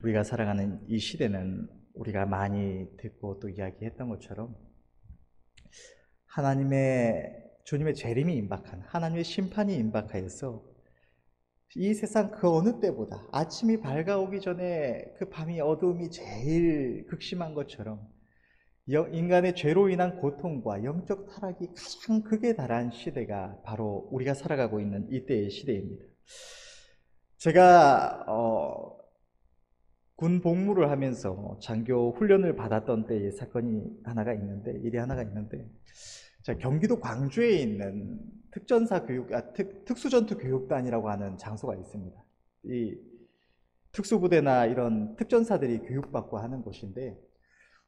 우리가 살아가는 이 시대는 우리가 많이 듣고 또 이야기했던 것처럼 주님의 재림이 임박한 하나님의 심판이 임박하여서 이 세상 그 어느 때보다 아침이 밝아오기 전에 그 밤이 어두움이 제일 극심한 것처럼 인간의 죄로 인한 고통과 영적 타락이 가장 극에 달한 시대가 바로 우리가 살아가고 있는 이때의 시대입니다. 제가 군 복무를 하면서 장교 훈련을 받았던 때의 일이 하나가 있는데, 제가 경기도 광주에 있는 특수전투 교육단이라고 하는 장소가 있습니다. 이 특수부대나 이런 특전사들이 교육받고 하는 곳인데,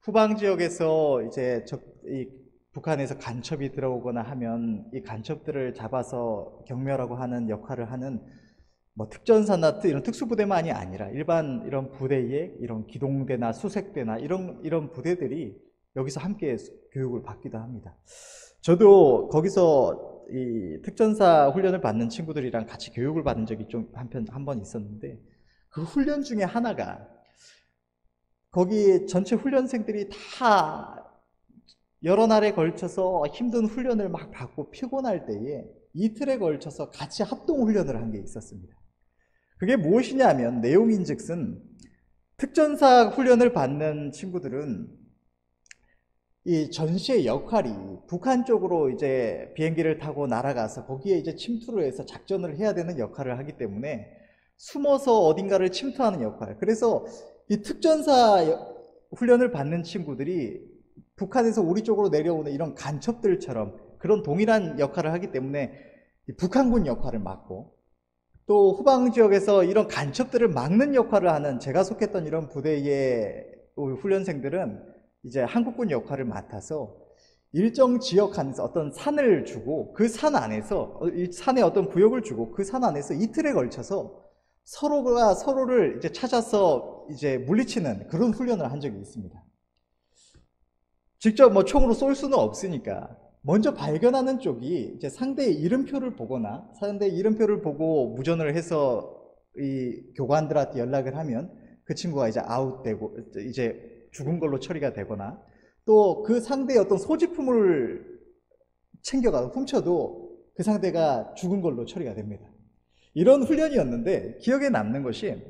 후방 지역에서 북한에서 간첩이 들어오거나 하면 이 간첩들을 잡아서 경멸하고 하는 역할을 하는 특전사나 이런 특수부대만이 아니라 일반 이런 부대의 이런 기동대나 수색대나 이런 부대들이 여기서 함께 교육을 받기도 합니다. 저도 거기서 이 특전사 훈련을 받는 친구들이랑 같이 교육을 받은 적이 한 번 있었는데, 그 훈련 중에 하나가 거기 전체 훈련생들이 다 여러 날에 걸쳐서 힘든 훈련을 막 받고 피곤할 때에 이틀에 걸쳐서 같이 합동 훈련을 한 게 있었습니다. 그게 무엇이냐면, 내용인즉슨 특전사 훈련을 받는 친구들은 이 전시의 역할이 북한 쪽으로 이제 비행기를 타고 날아가서 거기에 이제 침투를 해서 작전을 해야 되는 역할을 하기 때문에 숨어서 어딘가를 침투하는 역할. 그래서 이 특전사 훈련을 받는 친구들이 북한에서 우리 쪽으로 내려오는 이런 간첩들처럼 그런 동일한 역할을 하기 때문에 북한군 역할을 맡고, 또 후방 지역에서 이런 간첩들을 막는 역할을 하는 제가 속했던 이런 부대의 훈련생들은 이제 한국군 역할을 맡아서 일정 지역 안에서 어떤 산을 주고, 그 산 안에서 이 산에 어떤 구역을 주고 그 산 안에서 이틀에 걸쳐서 서로가 서로를 이제 찾아서 이제 물리치는 그런 훈련을 한 적이 있습니다. 직접 총으로 쏠 수는 없으니까 먼저 발견하는 쪽이 이제 상대의 이름표를 보거나, 상대의 이름표를 보고 무전을 해서 이 교관들한테 연락을 하면 그 친구가 이제 아웃되고 이제 죽은 걸로 처리가 되거나, 또 그 상대의 어떤 소지품을 챙겨가 훔쳐도 그 상대가 죽은 걸로 처리가 됩니다. 이런 훈련이었는데, 기억에 남는 것이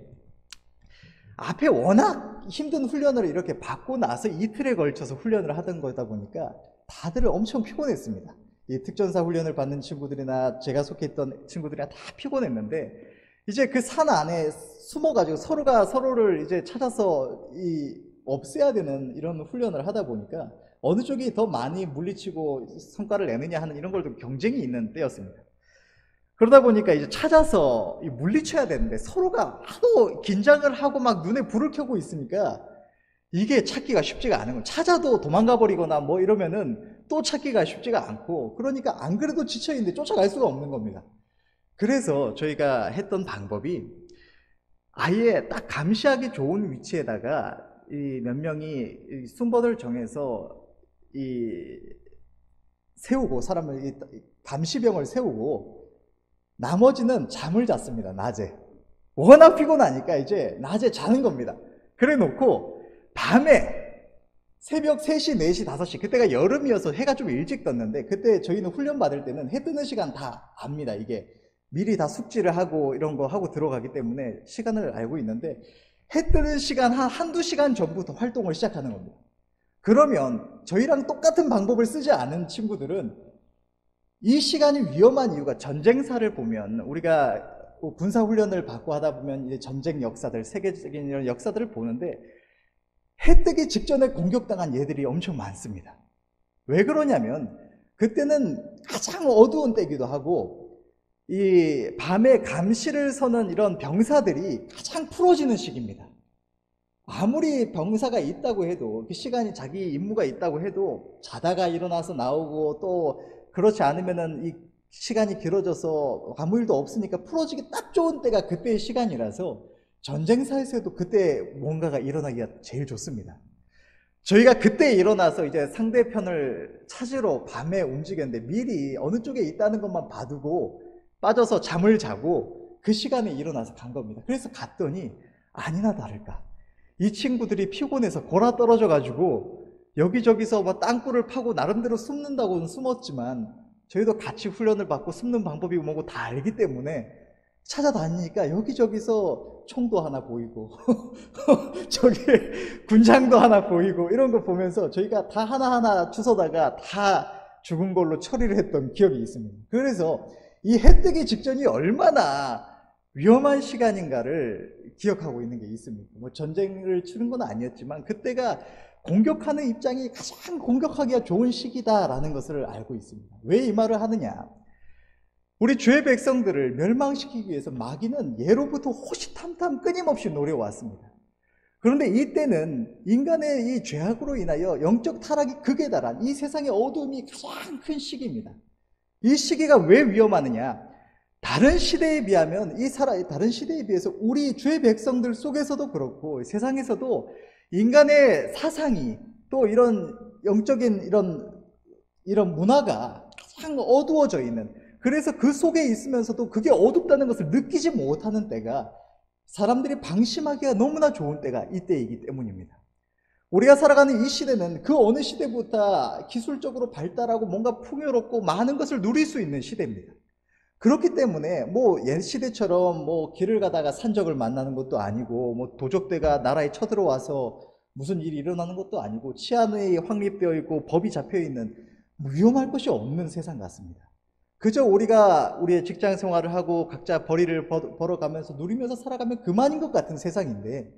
앞에 워낙 힘든 훈련을 이렇게 받고 나서 이틀에 걸쳐서 훈련을 하던 거다 보니까 다들 엄청 피곤했습니다. 이 특전사 훈련을 받는 친구들이나 제가 속해 있던 친구들이나 다 피곤했는데, 이제 그 산 안에 숨어가지고 서로가 서로를 이제 찾아서 없애야 되는 이런 훈련을 하다 보니까 어느 쪽이 더 많이 물리치고 성과를 내느냐 하는 이런 걸 좀 경쟁이 있는 때였습니다. 그러다 보니까 이제 찾아서 물리쳐야 되는데 서로가 하도 긴장을 하고 막 눈에 불을 켜고 있으니까 이게 찾기가 쉽지가 않은 거예요. 찾아도 도망가 버리거나 이러면은 또 찾기가 쉽지가 않고, 그러니까 안 그래도 지쳐있는데 쫓아갈 수가 없는 겁니다. 그래서 저희가 했던 방법이 아예 딱 감시하기 좋은 위치에다가 몇 명이 순번을 정해서 세우고, 사람을 감시병을 세우고 나머지는 잠을 잤습니다. 낮에 워낙 피곤하니까 이제 낮에 자는 겁니다. 그래 놓고 밤에 새벽 3시, 4시, 5시, 그때가 여름이어서 해가 좀 일찍 떴는데, 그때 저희는 훈련 받을 때는 해 뜨는 시간 다 압니다. 이게 미리 다 숙지를 하고 이런 거 하고 들어가기 때문에 시간을 알고 있는데, 해 뜨는 시간 한두 시간 전부터 활동을 시작하는 겁니다. 그러면 저희랑 똑같은 방법을 쓰지 않은 친구들은 이 시간이 위험한 이유가, 전쟁사를 보면 우리가 군사훈련을 받고 하다 보면 이제 전쟁 역사들, 세계적인 이런 역사들을 보는데 해 뜨기 직전에 공격당한 예들이 엄청 많습니다. 왜 그러냐면 그때는 가장 어두운 때기도 하고 이 밤에 감시를 서는 이런 병사들이 가장 풀어지는 시기입니다. 아무리 병사가 있다고 해도, 그 시간이 자기 임무가 있다고 해도 자다가 일어나서 나오고, 또 그렇지 않으면은 이 시간이 길어져서 아무 일도 없으니까 풀어지기 딱 좋은 때가 그때의 시간이라서 전쟁사에서도 그때 뭔가가 일어나기가 제일 좋습니다. 저희가 그때 일어나서 이제 상대편을 찾으러 밤에 움직였는데, 미리 어느 쪽에 있다는 것만 봐두고 빠져서 잠을 자고 그 시간에 일어나서 간 겁니다. 그래서 갔더니 아니나 다를까 이 친구들이 피곤해서 골아 떨어져 가지고 여기저기서 뭐 땅굴을 파고 나름대로 숨는다고는 숨었지만 저희도 같이 훈련을 받고 숨는 방법이 뭐고 다 알기 때문에 찾아다니니까 여기저기서 총도 하나 보이고 저기 군장도 하나 보이고 이런 거 보면서 저희가 다 하나하나 주워다가 다 죽은 걸로 처리를 했던 기억이 있습니다. 그래서 이 해 뜨기 직전이 얼마나 위험한 시간인가를 기억하고 있는 게 있습니다. 뭐 전쟁을 치른 건 아니었지만 그때가 공격하는 입장이 가장 공격하기가 좋은 시기다라는 것을 알고 있습니다. 왜 이 말을 하느냐? 우리 주의 백성들을 멸망시키기 위해서 마귀는 예로부터 호시탐탐 끊임없이 노려왔습니다. 그런데 이때는 인간의 이 죄악으로 인하여 영적 타락이 극에 달한 이 세상의 어두움이 가장 큰 시기입니다. 이 시기가 왜 위험하느냐? 다른 시대에 비하면 다른 시대에 비해서 우리 주의 백성들 속에서도 그렇고 세상에서도 인간의 사상이 또 이런 영적인 이런 문화가 가장 어두워져 있는, 그래서 그 속에 있으면서도 그게 어둡다는 것을 느끼지 못하는 때가 사람들이 방심하기가 너무나 좋은 때가 이때이기 때문입니다. 우리가 살아가는 이 시대는 그 어느 시대보다 기술적으로 발달하고 뭔가 풍요롭고 많은 것을 누릴 수 있는 시대입니다. 그렇기 때문에 뭐 옛 시대처럼 뭐 길을 가다가 산적을 만나는 것도 아니고 뭐 도적대가 나라에 쳐들어와서 무슨 일이 일어나는 것도 아니고 치안이 확립되어 있고 법이 잡혀 있는 위험할 것이 없는 세상 같습니다. 그저 우리가 우리의 직장 생활을 하고 각자 벌이를 벌어가면서 누리면서 살아가면 그만인 것 같은 세상인데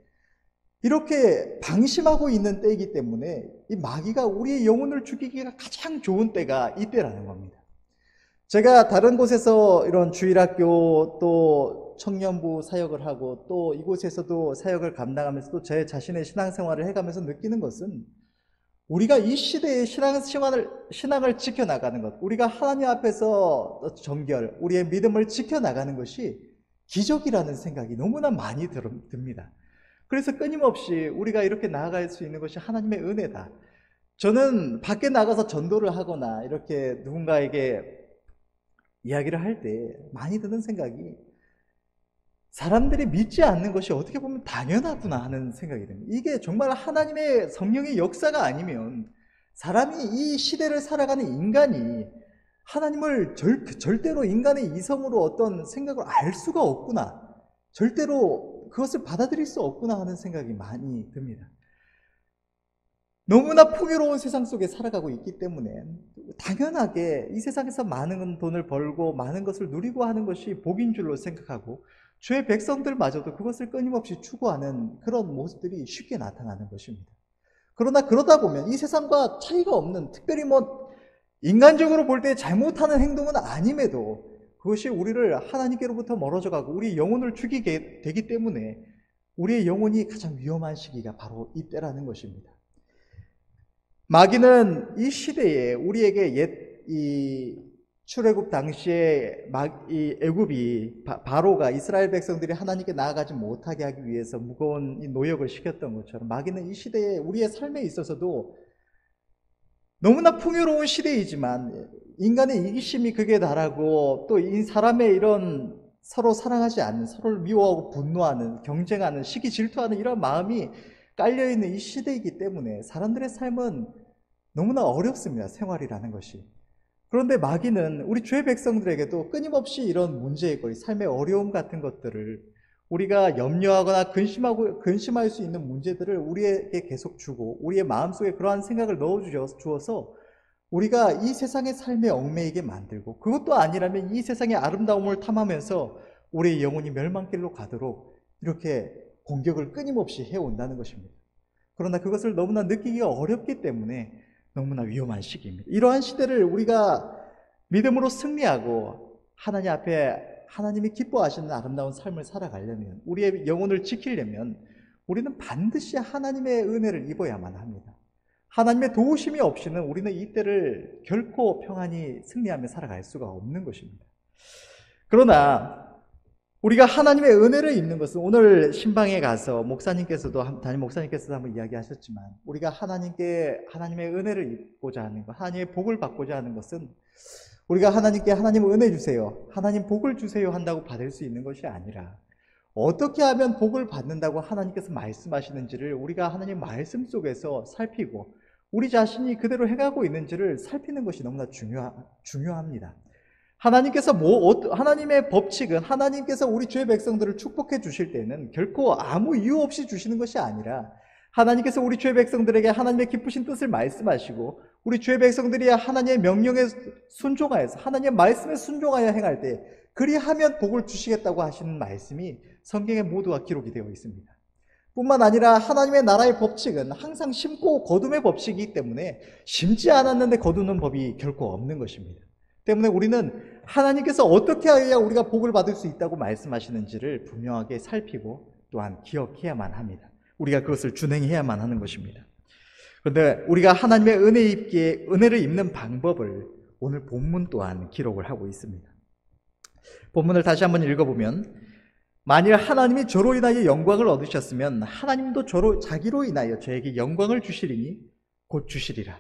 이렇게 방심하고 있는 때이기 때문에 이 마귀가 우리의 영혼을 죽이기가 가장 좋은 때가 이때라는 겁니다. 제가 다른 곳에서 이런 주일학교 또 청년부 사역을 하고 또 이곳에서도 사역을 감당하면서도 제 자신의 신앙생활을 해가면서 느끼는 것은 우리가 이 시대의 신앙을 지켜나가는 것, 우리가 하나님 앞에서 정결, 우리의 믿음을 지켜나가는 것이 기적이라는 생각이 너무나 많이 듭니다. 그래서 끊임없이 우리가 이렇게 나아갈 수 있는 것이 하나님의 은혜다. 저는 밖에 나가서 전도를 하거나 이렇게 누군가에게 이야기를 할 때 많이 드는 생각이 사람들이 믿지 않는 것이 어떻게 보면 당연하구나 하는 생각이 듭니다. 이게 정말 하나님의 성령의 역사가 아니면 사람이 이 시대를 살아가는 인간이 하나님을 절대로 인간의 이성으로 어떤 생각을 알 수가 없구나, 절대로 그것을 받아들일 수 없구나 하는 생각이 많이 듭니다. 너무나 풍요로운 세상 속에 살아가고 있기 때문에 당연하게 이 세상에서 많은 돈을 벌고 많은 것을 누리고 하는 것이 복인 줄로 생각하고 주의 백성들마저도 그것을 끊임없이 추구하는 그런 모습들이 쉽게 나타나는 것입니다. 그러나 그러다 보면 이 세상과 차이가 없는, 특별히 뭐 인간적으로 볼 때 잘못하는 행동은 아님에도 그것이 우리를 하나님께로부터 멀어져 가고 우리의 영혼을 죽이게 되기 때문에 우리의 영혼이 가장 위험한 시기가 바로 이때라는 것입니다. 마귀는 이 시대에 우리에게 이 출애굽 당시에 이 애굽이 바로가 이스라엘 백성들이 하나님께 나아가지 못하게 하기 위해서 무거운 이 노역을 시켰던 것처럼 마귀는 이 시대에 우리의 삶에 있어서도 너무나 풍요로운 시대이지만 인간의 이기심이 극에 달하고 또 이 사람의 이런 서로 사랑하지 않는, 서로를 미워하고 분노하는, 경쟁하는, 시기 질투하는 이런 마음이 깔려있는 이 시대이기 때문에 사람들의 삶은 너무나 어렵습니다. 생활이라는 것이. 그런데 마귀는 우리 주의 백성들에게도 끊임없이 이런 문제거리, 삶의 어려움 같은 것들을 우리가 염려하거나 근심할 수 있는 문제들을 우리에게 계속 주고 우리의 마음속에 그러한 생각을 넣어주어서 우리가 이 세상의 삶에 얽매이게 만들고, 그것도 아니라면 이 세상의 아름다움을 탐하면서 우리의 영혼이 멸망길로 가도록 이렇게 공격을 끊임없이 해온다는 것입니다. 그러나 그것을 너무나 느끼기가 어렵기 때문에 너무나 위험한 시기입니다. 이러한 시대를 우리가 믿음으로 승리하고 하나님 앞에 하나님이 기뻐하시는 아름다운 삶을 살아가려면, 우리의 영혼을 지키려면 우리는 반드시 하나님의 은혜를 입어야만 합니다. 하나님의 도우심이 없이는 우리는 이때를 결코 평안히 승리하며 살아갈 수가 없는 것입니다. 그러나 우리가 하나님의 은혜를 입는 것은, 오늘 신방에 가서 담임 목사님께서도 한번 이야기하셨지만, 우리가 하나님의 은혜를 입고자 하는 것, 하나님의 복을 받고자 하는 것은 우리가 하나님께 하나님 은혜 주세요, 하나님 복을 주세요 한다고 받을 수 있는 것이 아니라 어떻게 하면 복을 받는다고 하나님께서 말씀하시는지를 우리가 하나님 말씀 속에서 살피고 우리 자신이 그대로 행하고 있는지를 살피는 것이 너무나 중요합니다. 하나님께서 하나님의 법칙은 하나님께서 우리 주의 백성들을 축복해 주실 때는 결코 아무 이유 없이 주시는 것이 아니라 하나님께서 우리 주의 백성들에게 하나님의 기쁘신 뜻을 말씀하시고 우리 주의 백성들이 하나님의 명령에 순종하여서 하나님의 말씀에 순종하여 행할 때 그리하면 복을 주시겠다고 하시는 말씀이 성경에 모두가 기록이 되어 있습니다. 뿐만 아니라 하나님의 나라의 법칙은 항상 심고 거둠의 법칙이기 때문에 심지 않았는데 거두는 법이 결코 없는 것입니다. 때문에 우리는 하나님께서 어떻게 하여야 우리가 복을 받을 수 있다고 말씀하시는지를 분명하게 살피고 또한 기억해야만 합니다. 우리가 그것을 준행해야만 하는 것입니다. 그런데 우리가 하나님의 은혜를 입는 방법을 오늘 본문 또한 기록을 하고 있습니다. 본문을 다시 한번 읽어보면 만일 하나님이 저로 인하여 영광을 얻으셨으면 하나님도 자기로 인하여 저에게 영광을 주시리니 곧 주시리라.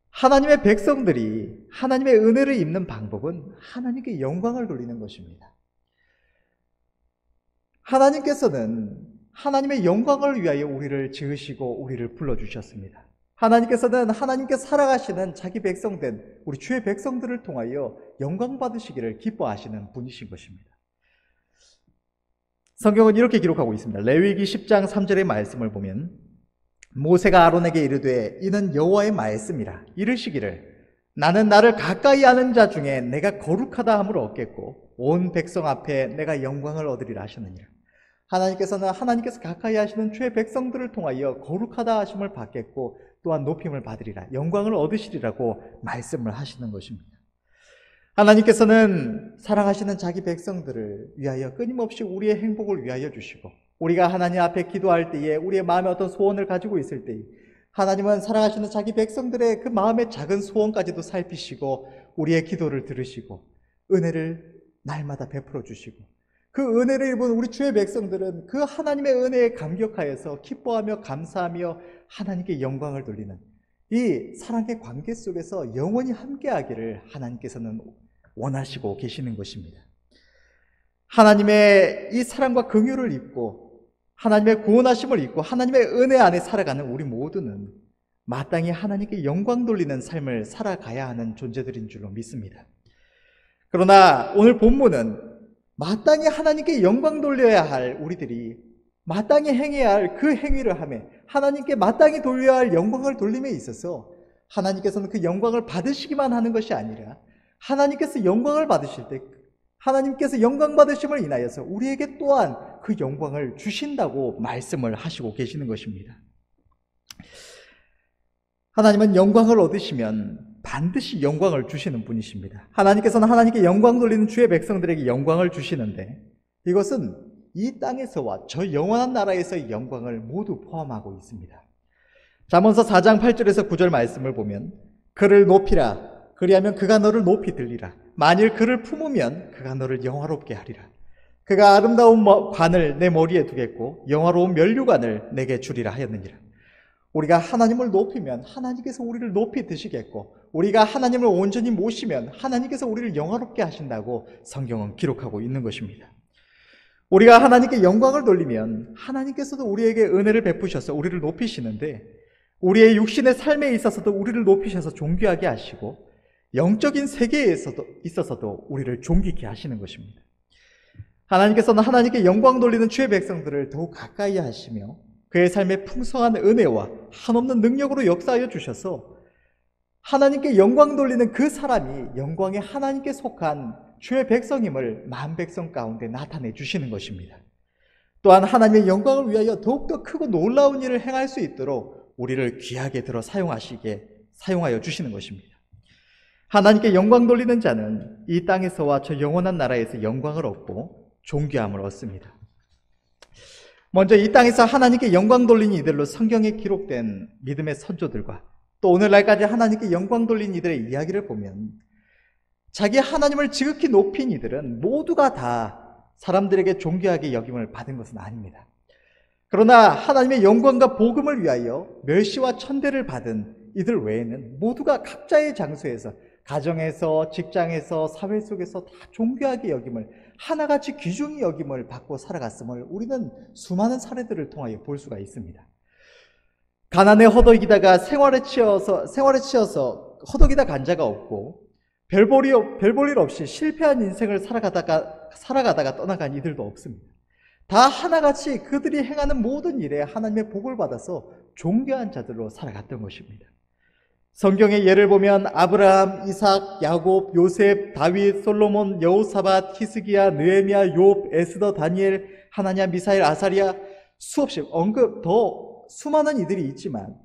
하나님의 백성들이 하나님의 은혜를 입는 방법은 하나님께 영광을 돌리는 것입니다. 하나님께서는 하나님의 영광을 위하여 우리를 지으시고 우리를 불러주셨습니다. 하나님께서는 하나님께 살아가시는 자기 백성된 우리 주의 백성들을 통하여 영광 받으시기를 기뻐하시는 분이신 것입니다. 성경은 이렇게 기록하고 있습니다. 레위기 10장 3절의 말씀을 보면 모세가 아론에게 이르되 이는 여호와의 말씀이라 이르시기를 나는 나를 가까이 하는 자 중에 내가 거룩하다 함을 얻겠고 온 백성 앞에 내가 영광을 얻으리라 하셨느니라. 하나님께서는 하나님께서 가까이 하시는 주의 백성들을 통하여 거룩하다 하심을 받겠고 또한 높임을 받으리라, 영광을 얻으시리라고 말씀을 하시는 것입니다. 하나님께서는 사랑하시는 자기 백성들을 위하여 끊임없이 우리의 행복을 위하여 주시고 우리가 하나님 앞에 기도할 때에 우리의 마음에 어떤 소원을 가지고 있을 때에 하나님은 사랑하시는 자기 백성들의 그 마음의 작은 소원까지도 살피시고 우리의 기도를 들으시고 은혜를 날마다 베풀어 주시고 그 은혜를 입은 우리 주의 백성들은 그 하나님의 은혜에 감격하여서 기뻐하며 감사하며 하나님께 영광을 돌리는 이 사랑의 관계 속에서 영원히 함께하기를 하나님께서는 원하시고 계시는 것입니다. 하나님의 이 사랑과 긍휼을 입고 하나님의 구원하심을 입고 하나님의 은혜 안에 살아가는 우리 모두는 마땅히 하나님께 영광 돌리는 삶을 살아가야 하는 존재들인 줄로 믿습니다. 그러나 오늘 본문은 마땅히 하나님께 영광 돌려야 할 우리들이 마땅히 행해야 할 그 행위를 하며 하나님께 마땅히 돌려야 할 영광을 돌림에 있어서 하나님께서는 그 영광을 받으시기만 하는 것이 아니라 하나님께서 영광을 받으실 때 하나님께서 영광 받으심을 인하여서 우리에게 또한 그 영광을 주신다고 말씀을 하시고 계시는 것입니다. 하나님은 영광을 얻으시면 반드시 영광을 주시는 분이십니다. 하나님께서는 하나님께 영광 돌리는 주의 백성들에게 영광을 주시는데 이것은 이 땅에서와 저 영원한 나라에서의 영광을 모두 포함하고 있습니다. 잠언서 4장 8절에서 9절 말씀을 보면 그를 높이라 그리하면 그가 너를 높이 들리라. 만일 그를 품으면 그가 너를 영화롭게 하리라. 그가 아름다운 관을 내 머리에 두겠고 영화로운 면류관을 내게 주리라 하였느니라. 우리가 하나님을 높이면 하나님께서 우리를 높이 드시겠고 우리가 하나님을 온전히 모시면 하나님께서 우리를 영화롭게 하신다고 성경은 기록하고 있는 것입니다. 우리가 하나님께 영광을 돌리면 하나님께서도 우리에게 은혜를 베푸셔서 우리를 높이시는데 우리의 육신의 삶에 있어서도 우리를 높이셔서 존귀하게 하시고 영적인 세계에 있어서도 우리를 존귀케 하시는 것입니다. 하나님께서는 하나님께 영광 돌리는 주의 백성들을 더욱 가까이 하시며 그의 삶에 풍성한 은혜와 한없는 능력으로 역사하여 주셔서 하나님께 영광 돌리는 그 사람이 영광의 하나님께 속한 주의 백성임을 만 백성 가운데 나타내 주시는 것입니다. 또한 하나님의 영광을 위하여 더욱더 크고 놀라운 일을 행할 수 있도록 우리를 귀하게 들어 사용하여 주시는 것입니다. 하나님께 영광 돌리는 자는 이 땅에서와 저 영원한 나라에서 영광을 얻고 존귀함을 얻습니다. 먼저 이 땅에서 하나님께 영광 돌린 이들로 성경에 기록된 믿음의 선조들과 또 오늘날까지 하나님께 영광 돌린 이들의 이야기를 보면 자기 하나님을 지극히 높인 이들은 모두가 다 사람들에게 존귀하게 여김을 받은 것은 아닙니다. 그러나 하나님의 영광과 복음을 위하여 멸시와 천대를 받은 이들 외에는 모두가 각자의 장소에서 가정에서, 직장에서, 사회 속에서 다 존귀하게 여김을, 하나같이 귀중히 여김을 받고 살아갔음을 우리는 수많은 사례들을 통하여 볼 수가 있습니다. 가난에 허덕이다가 생활에 치여서 허덕이다 간 자가 없고, 별 볼 일 없이 실패한 인생을 살아가다가 떠나간 이들도 없습니다. 다 하나같이 그들이 행하는 모든 일에 하나님의 복을 받아서 존귀한 자들로 살아갔던 것입니다. 성경의 예를 보면 아브라함, 이삭, 야곱, 요셉, 다윗, 솔로몬, 여호사밧, 히스기야, 느헤미야, 욥, 에스더, 다니엘, 하나냐, 미사엘, 아사리야, 수없이 더 수많은 이들이 있지만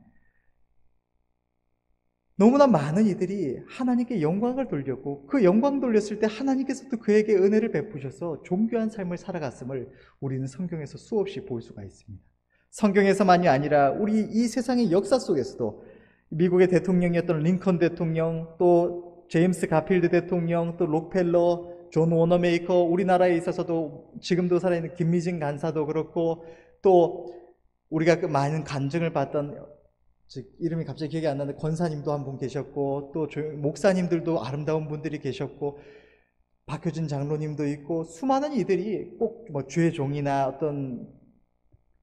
너무나 많은 이들이 하나님께 영광을 돌렸고, 그 영광 돌렸을 때 하나님께서도 그에게 은혜를 베푸셔서 존귀한 삶을 살아갔음을 우리는 성경에서 수없이 볼 수가 있습니다. 성경에서만이 아니라 우리 이 세상의 역사 속에서도 미국의 대통령이었던 링컨 대통령, 또 제임스 가필드 대통령, 또 록펠러, 존 워너메이커, 우리나라에 있어서도 지금도 살아있는 김미진 간사도 그렇고, 또 우리가 그 많은 간증을 받던, 이름이 갑자기 기억이 안 나는데 권사님도 한 분 계셨고, 또 목사님들도 아름다운 분들이 계셨고, 박효진 장로님도 있고, 수많은 이들이 꼭 뭐 주의 종이나 어떤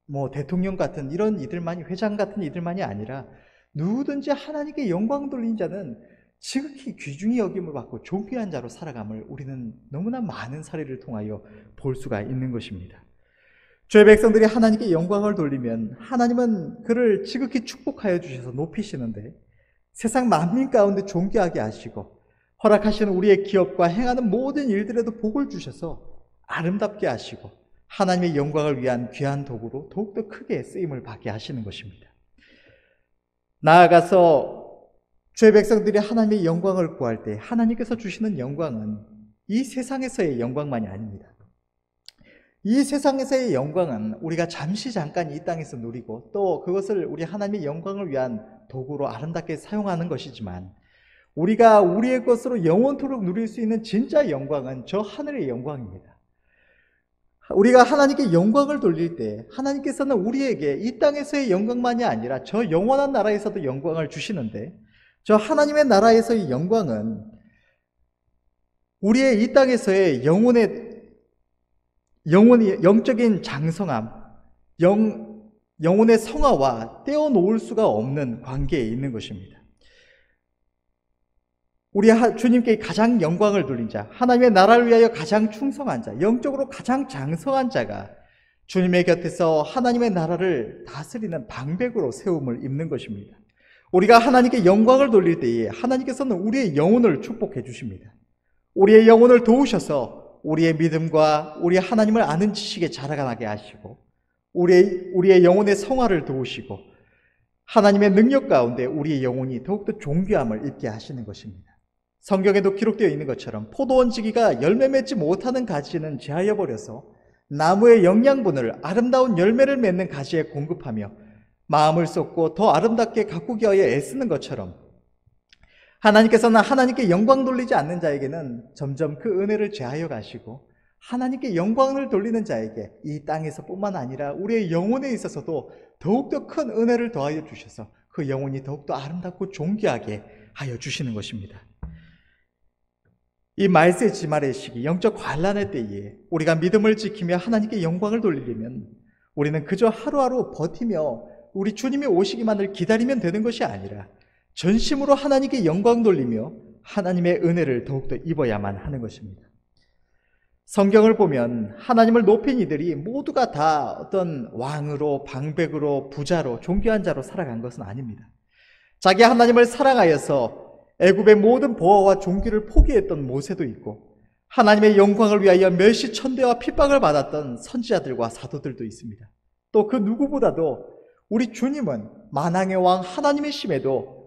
뭐 대통령 같은 이런 이들만이, 회장 같은 이들만이 아니라 누구든지 하나님께 영광 돌린 자는 지극히 귀중히 여김을 받고 존귀한 자로 살아감을 우리는 너무나 많은 사례를 통하여 볼 수가 있는 것입니다. 주의 백성들이 하나님께 영광을 돌리면 하나님은 그를 지극히 축복하여 주셔서 높이시는데, 세상 만민 가운데 존귀하게 하시고 허락하시는 우리의 기업과 행하는 모든 일들에도 복을 주셔서 아름답게 하시고 하나님의 영광을 위한 귀한 도구로 더욱더 크게 쓰임을 받게 하시는 것입니다. 나아가서 주의 백성들이 하나님의 영광을 구할 때 하나님께서 주시는 영광은 이 세상에서의 영광만이 아닙니다. 이 세상에서의 영광은 우리가 잠깐 이 땅에서 누리고, 또 그것을 우리 하나님의 영광을 위한 도구로 아름답게 사용하는 것이지만, 우리가 우리의 것으로 영원토록 누릴 수 있는 진짜 영광은 저 하늘의 영광입니다. 우리가 하나님께 영광을 돌릴 때 하나님께서는 우리에게 이 땅에서의 영광만이 아니라 저 영원한 나라에서도 영광을 주시는데, 저 하나님의 나라에서의 영광은 우리의 이 땅에서의 영적인 장성함, 영혼의 성화와 떼어놓을 수가 없는 관계에 있는 것입니다. 우리 주님께 가장 영광을 돌린 자, 하나님의 나라를 위하여 가장 충성한 자, 영적으로 가장 장성한 자가 주님의 곁에서 하나님의 나라를 다스리는 방백으로 세움을 입는 것입니다. 우리가 하나님께 영광을 돌릴 때에 하나님께서는 우리의 영혼을 축복해 주십니다. 우리의 영혼을 도우셔서 우리의 믿음과 우리 하나님을 아는 지식에 자라나게 하시고, 우리의 영혼의 성화를 도우시고, 하나님의 능력 가운데 우리의 영혼이 더욱더 존귀함을 입게 하시는 것입니다. 성경에도 기록되어 있는 것처럼 포도원 지기가 열매 맺지 못하는 가지는 제하여 버려서 나무의 영양분을 아름다운 열매를 맺는 가지에 공급하며 마음을 쏟고 더 아름답게 가꾸기 위하여 애쓰는 것처럼, 하나님께서는 하나님께 영광 돌리지 않는 자에게는 점점 그 은혜를 제하여 가시고, 하나님께 영광을 돌리는 자에게 이 땅에서 뿐만 아니라 우리의 영혼에 있어서도 더욱더 큰 은혜를 더하여 주셔서 그 영혼이 더욱더 아름답고 존귀하게 하여 주시는 것입니다. 이 말세 지말의 시기, 영적 환란의 때에 우리가 믿음을 지키며 하나님께 영광을 돌리려면 우리는 그저 하루하루 버티며 우리 주님이 오시기만을 기다리면 되는 것이 아니라 전심으로 하나님께 영광 돌리며 하나님의 은혜를 더욱더 입어야만 하는 것입니다. 성경을 보면 하나님을 높인 이들이 모두가 다 어떤 왕으로, 방백으로, 부자로, 존귀한 자로 살아간 것은 아닙니다. 자기 하나님을 사랑하여서 애굽의 모든 보화와 존귀를 포기했던 모세도 있고, 하나님의 영광을 위하여 멸시 천대와 핍박을 받았던 선지자들과 사도들도 있습니다. 또 그 누구보다도 우리 주님은 만왕의 왕 하나님이심에도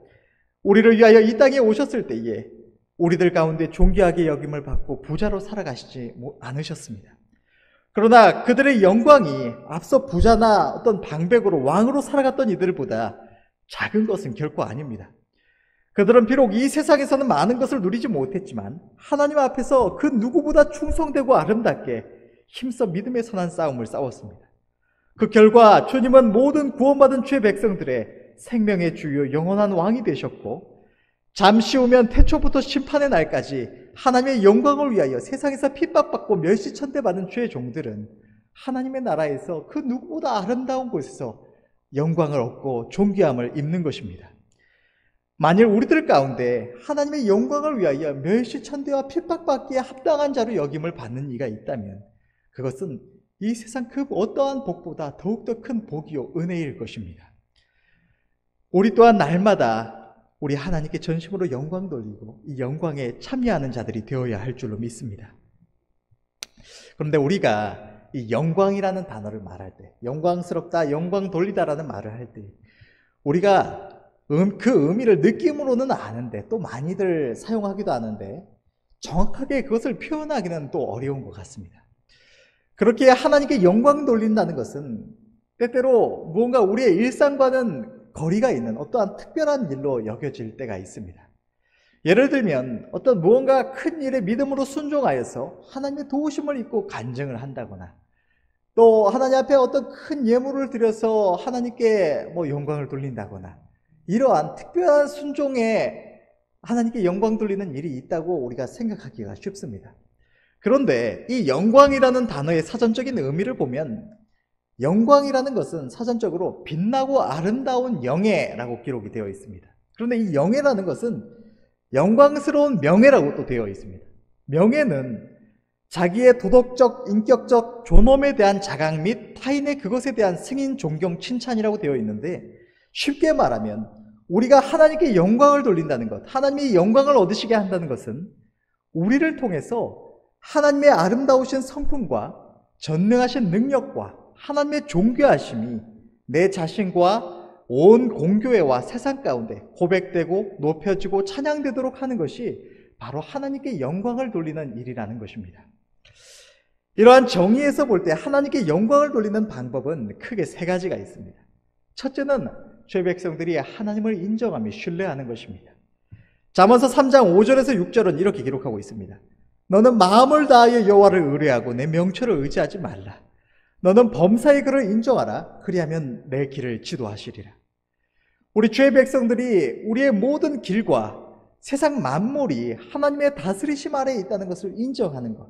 우리를 위하여 이 땅에 오셨을 때에 우리들 가운데 존귀하게 여김을 받고 부자로 살아가시지 않으셨습니다. 그러나 그들의 영광이 앞서 부자나 어떤 방백으로 왕으로 살아갔던 이들보다 작은 것은 결코 아닙니다. 그들은 비록 이 세상에서는 많은 것을 누리지 못했지만 하나님 앞에서 그 누구보다 충성되고 아름답게 힘써 믿음의 선한 싸움을 싸웠습니다. 그 결과 주님은 모든 구원받은 주의 백성들의 생명의 주요 영원한 왕이 되셨고, 잠시 후면 태초부터 심판의 날까지 하나님의 영광을 위하여 세상에서 핍박받고 멸시천대받은 주의 종들은 하나님의 나라에서 그 누구보다 아름다운 곳에서 영광을 얻고 존귀함을 입는 것입니다. 만일 우리들 가운데 하나님의 영광을 위하여 멸시천대와 핍박받기에 합당한 자로 여김을 받는 이가 있다면 그것은 이 세상 그 어떠한 복보다 더욱더 큰 복이요 은혜일 것입니다. 우리 또한 날마다 우리 하나님께 전심으로 영광 돌리고 이 영광에 참여하는 자들이 되어야 할 줄로 믿습니다. 그런데 우리가 이 영광이라는 단어를 말할 때, 영광스럽다, 영광 돌리다라는 말을 할 때 우리가 그 의미를 느낌으로는 아는데 또 많이들 사용하기도 하는데 정확하게 그것을 표현하기는 또 어려운 것 같습니다. 그렇게 하나님께 영광 돌린다는 것은 때때로 무언가 우리의 일상과는 거리가 있는 어떠한 특별한 일로 여겨질 때가 있습니다. 예를 들면 어떤 무언가 큰 일에 믿음으로 순종하여서 하나님의 도우심을 입고 간증을 한다거나 또 하나님 앞에 어떤 큰 예물을 드려서 하나님께 영광을 돌린다거나 이러한 특별한 순종에 하나님께 영광 돌리는 일이 있다고 우리가 생각하기가 쉽습니다. 그런데 이 영광이라는 단어의 사전적인 의미를 보면 영광이라는 것은 사전적으로 빛나고 아름다운 영예라고 기록이 되어 있습니다. 그런데 이 영예라는 것은 영광스러운 명예라고 또 되어 있습니다. 명예는 자기의 도덕적, 인격적 존엄에 대한 자각 및 타인의 그것에 대한 승인, 존경, 칭찬이라고 되어 있는데 쉽게 말하면 우리가 하나님께 영광을 돌린다는 것, 하나님이 영광을 얻으시게 한다는 것은 우리를 통해서 하나님의 아름다우신 성품과 전능하신 능력과 하나님의 존귀하심이 내 자신과 온 공교회와 세상 가운데 고백되고 높여지고 찬양되도록 하는 것이 바로 하나님께 영광을 돌리는 일이라는 것입니다. 이러한 정의에서 볼 때 하나님께 영광을 돌리는 방법은 크게 세 가지가 있습니다. 첫째는 죄 백성들이 하나님을 인정하며 신뢰하는 것입니다. 잠언서 3장 5절에서 6절은 이렇게 기록하고 있습니다. 너는 마음을 다하여 여호와를 의뢰하고 내 명철을 의지하지 말라. 너는 범사의 그를 인정하라. 그리하면 내 길을 지도하시리라. 우리 죄 백성들이 우리의 모든 길과 세상 만물이 하나님의 다스리심 아래에 있다는 것을 인정하는 것,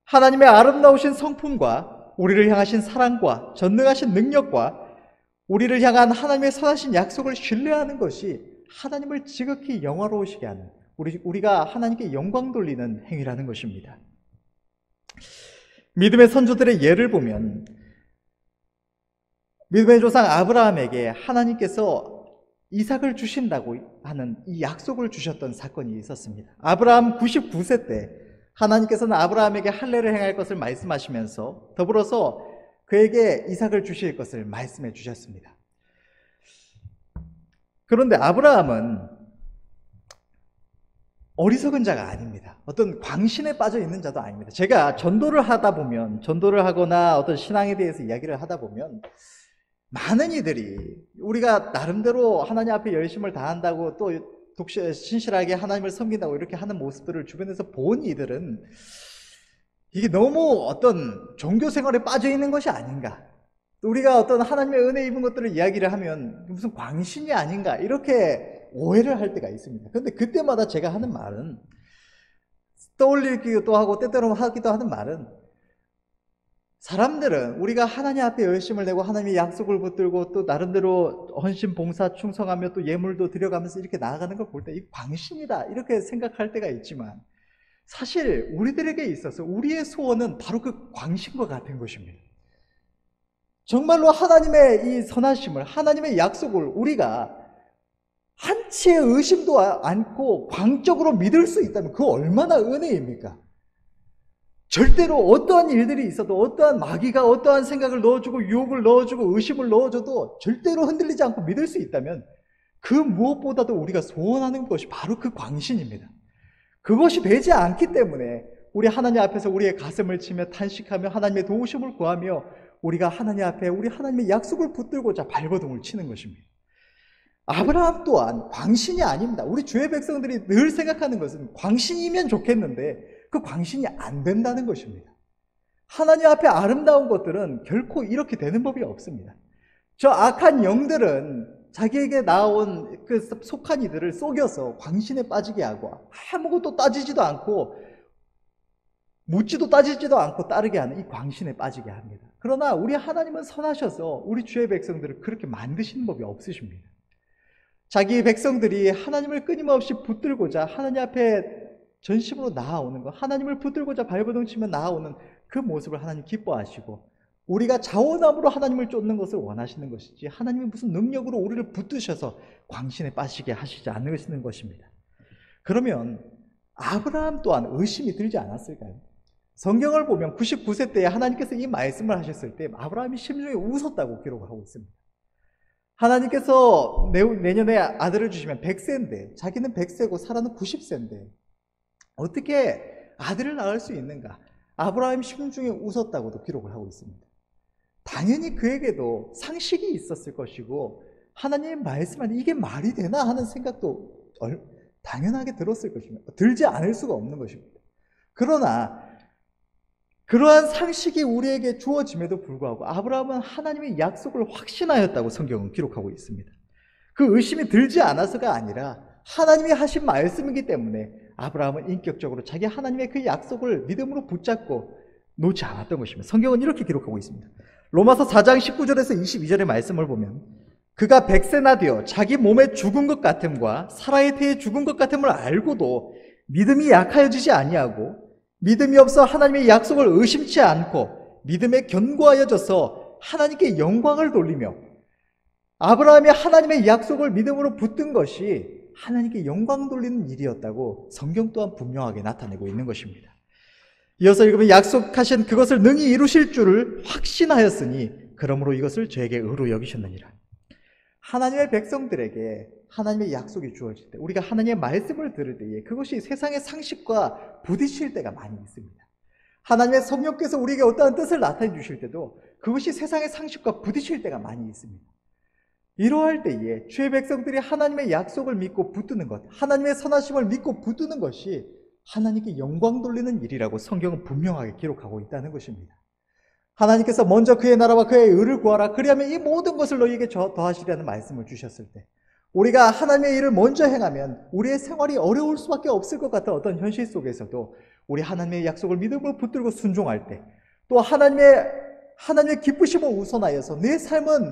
하나님의 아름다우신 성품과 우리를 향하신 사랑과 전능하신 능력과 우리를 향한 하나님의 선하신 약속을 신뢰하는 것이 하나님을 지극히 영화로우시게 하는, 우리가 하나님께 영광 돌리는 행위라는 것입니다. 믿음의 선조들의 예를 보면 믿음의 조상 아브라함에게 하나님께서 이삭을 주신다고 하는 이 약속을 주셨던 사건이 있었습니다. 아브라함 99세 때 하나님께서는 아브라함에게 할례를 행할 것을 말씀하시면서 더불어서 그에게 이삭을 주실 것을 말씀해 주셨습니다. 그런데 아브라함은 어리석은 자가 아닙니다. 어떤 광신에 빠져 있는 자도 아닙니다. 제가 전도를 하거나 어떤 신앙에 대해서 이야기를 하다 보면 많은 이들이 우리가 나름대로 하나님 앞에 열심을 다한다고 또 신실하게 하나님을 섬긴다고 이렇게 하는 모습들을 주변에서 본 이들은 이게 너무 어떤 종교 생활에 빠져 있는 것이 아닌가, 우리가 어떤 하나님의 은혜 입은 것들을 이야기를 하면 무슨 광신이 아닌가 이렇게 오해를 할 때가 있습니다. 그런데 그때마다 제가 하는 말은, 떠올리기도 하고 때때로 하기도 하는 말은, 사람들은 우리가 하나님 앞에 열심을 내고 하나님의 약속을 붙들고 또 나름대로 헌신, 봉사, 충성하며 또 예물도 드려가면서 이렇게 나아가는 걸 볼 때 이 광신이다 이렇게 생각할 때가 있지만, 사실 우리들에게 있어서 우리의 소원은 바로 그 광신과 같은 것입니다. 정말로 하나님의 이 선하심을, 하나님의 약속을 우리가 한치의 의심도 않고 광적으로 믿을 수 있다면 그 얼마나 은혜입니까? 절대로 어떠한 일들이 있어도, 어떠한 마귀가 어떠한 생각을 넣어주고 유혹을 넣어주고 의심을 넣어줘도 절대로 흔들리지 않고 믿을 수 있다면 그 무엇보다도 우리가 소원하는 것이 바로 그 광신입니다. 그것이 되지 않기 때문에 우리 하나님 앞에서 우리의 가슴을 치며 탄식하며 하나님의 도우심을 구하며 우리가 하나님 앞에 우리 하나님의 약속을 붙들고자 발버둥을 치는 것입니다. 아브라함 또한 광신이 아닙니다. 우리 주의 백성들이 늘 생각하는 것은 광신이면 좋겠는데 그 광신이 안 된다는 것입니다. 하나님 앞에 아름다운 것들은 결코 이렇게 되는 법이 없습니다. 저 악한 영들은 자기에게 나온 그 속한 이들을 속여서 광신에 빠지게 하고 아무것도 따지지도 않고 묻지도 따지지도 않고 따르게 하는 이 광신에 빠지게 합니다. 그러나 우리 하나님은 선하셔서 우리 주의 백성들을 그렇게 만드시는 법이 없으십니다. 자기 백성들이 하나님을 끊임없이 붙들고자 하나님 앞에 전심으로 나아오는 것, 하나님을 붙들고자 발버둥치며 나아오는 그 모습을 하나님 기뻐하시고 우리가 자원함으로 하나님을 쫓는 것을 원하시는 것이지 하나님이 무슨 능력으로 우리를 붙드셔서 광신에 빠지게 하시지 않으시는 것입니다. 그러면 아브라함 또한 의심이 들지 않았을까요? 성경을 보면 99세 때에 하나님께서 이 말씀을 하셨을 때 아브라함이 심중에 웃었다고 기록하고 있습니다. 하나님께서 내년에 아들을 주시면 100세인데 자기는 100세고 사라는 90세인데 어떻게 아들을 낳을 수 있는가? 아브라함이 심중에 웃었다고도 기록을 하고 있습니다. 당연히 그에게도 상식이 있었을 것이고 하나님의 말씀은 이게 말이 되나 하는 생각도 당연하게 들었을 것입니다. 들지 않을 수가 없는 것입니다. 그러나 그러한 상식이 우리에게 주어짐에도 불구하고 아브라함은 하나님의 약속을 확신하였다고 성경은 기록하고 있습니다. 그 의심이 들지 않아서가 아니라 하나님이 하신 말씀이기 때문에 아브라함은 인격적으로 자기 하나님의 그 약속을 믿음으로 붙잡고 놓지 않았던 것입니다. 성경은 이렇게 기록하고 있습니다. 로마서 4장 19절에서 22절의 말씀을 보면 그가 100세나 되어 자기 몸에 죽은 것 같음과 사라의 태에 죽은 것 같음을 알고도 믿음이 약하여지지 아니하고 믿음이 없어 하나님의 약속을 의심치 않고 믿음에 견고하여져서 하나님께 영광을 돌리며 아브라함이 하나님의 약속을 믿음으로 붙든 것이 하나님께 영광 돌리는 일이었다고 성경 또한 분명하게 나타내고 있는 것입니다. 이어서 읽으면 약속하신 그것을 능히 이루실 줄을 확신하였으니 그러므로 이것을 저에게 의로 여기셨느니라. 하나님의 백성들에게 하나님의 약속이 주어질 때 우리가 하나님의 말씀을 들을 때에 그것이 세상의 상식과 부딪힐 때가 많이 있습니다. 하나님의 성령께서 우리에게 어떠한 뜻을 나타내 주실 때도 그것이 세상의 상식과 부딪힐 때가 많이 있습니다. 이러할 때에 주의 백성들이 하나님의 약속을 믿고 붙드는 것, 하나님의 선하심을 믿고 붙드는 것이 하나님께 영광 돌리는 일이라고 성경은 분명하게 기록하고 있다는 것입니다. 하나님께서 먼저 그의 나라와 그의 의를 구하라 그리하면 이 모든 것을 너희에게 더하시리라는 말씀을 주셨을 때 우리가 하나님의 일을 먼저 행하면 우리의 생활이 어려울 수밖에 없을 것 같은 어떤 현실 속에서도 우리 하나님의 약속을 믿음으로 붙들고 순종할 때 또 하나님의 기쁘심을 우선하여서 내 삶은